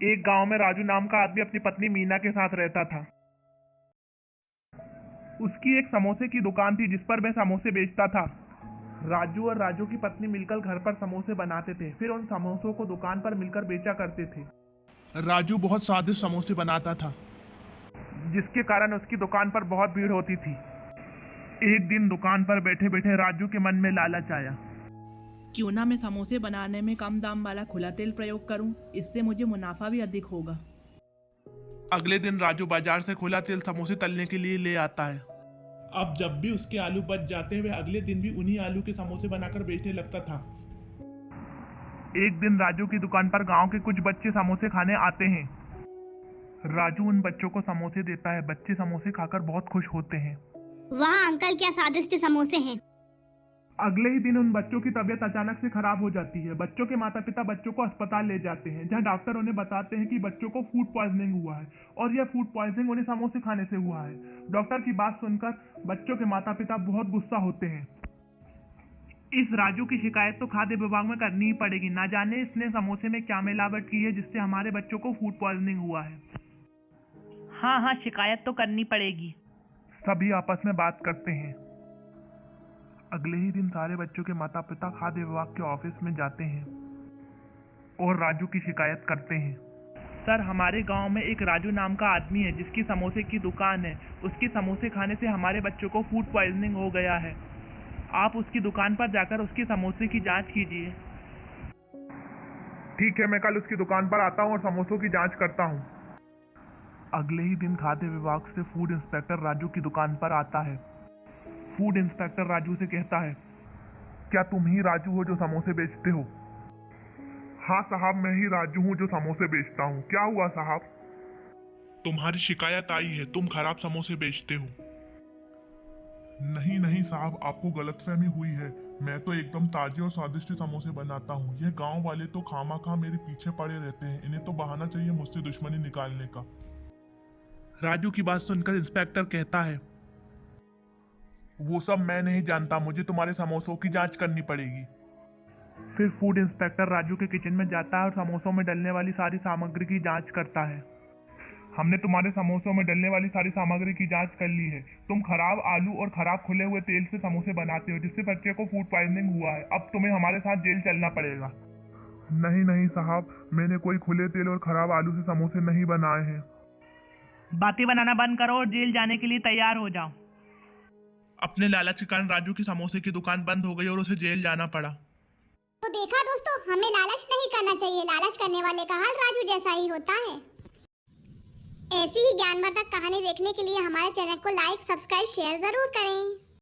एक गांव में राजू नाम का आदमी अपनी पत्नी मीना के साथ रहता था। उसकी एक समोसे की दुकान थी जिस पर वह समोसे बेचता था। राजू और राजू की पत्नी मिलकर घर पर समोसे बनाते थे, फिर उन समोसों को दुकान पर मिलकर बेचा करते थे। राजू बहुत स्वादिष्ट समोसे बनाता था, जिसके कारण उसकी दुकान पर बहुत भीड़ होती थी। एक दिन दुकान पर बैठे बैठे राजू के मन में लालच आया। क्यों ना मैं समोसे बनाने में कम दाम वाला खुला तेल प्रयोग करूं, इससे मुझे मुनाफा भी अधिक होगा। अगले दिन राजू बाजार से खुला तेल समोसे तलने के लिए ले आता है। अब जब भी उसके आलू बच जाते हैं, वह अगले दिन भी उन्हीं आलू के समोसे बनाकर बेचने लगता था। एक दिन राजू की दुकान पर गांव के कुछ बच्चे समोसे खाने आते हैं। राजू उन बच्चों को समोसे देता है। बच्चे समोसे खाकर बहुत खुश होते हैं। वाह अंकल, क्या स्वादिष्ट समोसे हैं। अगले ही दिन उन बच्चों की तबीयत अचानक से खराब हो जाती है। बच्चों के माता पिता बच्चों को अस्पताल ले जाते हैं, जहां डॉक्टर उन्हें बताते हैं कि बच्चों को फूड पॉइजनिंग हुआ है और यह फूड पॉइजनिंग उन्हें समोसे खाने से हुआ है। डॉक्टर की बात सुनकर बच्चों के माता पिता बहुत गुस्सा होते हैं। इस राजू की शिकायत तो खाद्य विभाग में करनी ही पड़ेगी। ना जाने इसने समोसे में क्या मिलावट की है जिससे हमारे बच्चों को फूड पॉइजनिंग हुआ है। हाँ, शिकायत तो करनी पड़ेगी। सभी आपस में बात करते हैं। अगले ही दिन सारे बच्चों के माता पिता खाद्य विभाग के ऑफिस में जाते हैं और राजू की शिकायत करते हैं। सर, हमारे गांव में एक राजू नाम का आदमी है जिसकी समोसे की दुकान है। उसकी समोसे खाने से हमारे बच्चों को फूड पॉइजनिंग हो गया है। आप उसकी दुकान पर जाकर उसकी समोसे की जांच कीजिए। ठीक है, मैं कल उसकी दुकान पर आता हूँ और समोसों की जांच करता हूँ। अगले ही दिन खाद्य विभाग से फूड इंस्पेक्टर राजू की दुकान पर आता है। फूड इंस्पेक्टर राजू से कहता है, क्या तुम ही राजू हो जो समोसे बेचते हो? हाँ साहब, मैं ही राजू हूँ जो समोसे बेचता हूँ। क्या हुआ साहब? तुम्हारी शिकायत आई है, तुम खराब समोसे बेचते हो। नहीं नहीं साहब, आपको गलतफहमी हुई है। मैं तो एकदम ताजे और स्वादिष्ट समोसे बनाता हूँ। ये गांव वाले तो खामा मेरे पीछे पड़े रहते हैं। इन्हें तो बहाना चाहिए मुझसे दुश्मनी निकालने का। राजू की बात सुनकर इंस्पेक्टर कहता है, वो सब मैं नहीं जानता, मुझे तुम्हारे समोसों की जांच करनी पड़ेगी। फिर फूड इंस्पेक्टर राजू के किचन में जाता है और समोसों में डलने वाली सारी सामग्री की जांच करता है। हमने तुम्हारे समोसों में डलने वाली सारी सामग्री की जांच कर ली है। तुम खराब आलू और खराब खुले हुए तेल से समोसे बनाते हो, जिससे बच्चे को फूड पॉइजनिंग हुआ है। अब तुम्हें हमारे साथ जेल चलना पड़ेगा। नहीं नहीं साहब, मैंने कोई खुले तेल और खराब आलू से समोसे नहीं बनाए हैं। बातें बनाना बंद करो और जेल जाने के लिए तैयार हो जाओ। अपने लालच के कारण राजू की समोसे की दुकान बंद हो गई और उसे जेल जाना पड़ा। तो देखा दोस्तों, हमें लालच नहीं करना चाहिए। लालच करने वाले का हाल राजू जैसा ही होता है। ऐसी ही ज्ञानवर्धक कहानी देखने के लिए हमारे चैनल को लाइक, सब्सक्राइब, शेयर जरूर करें।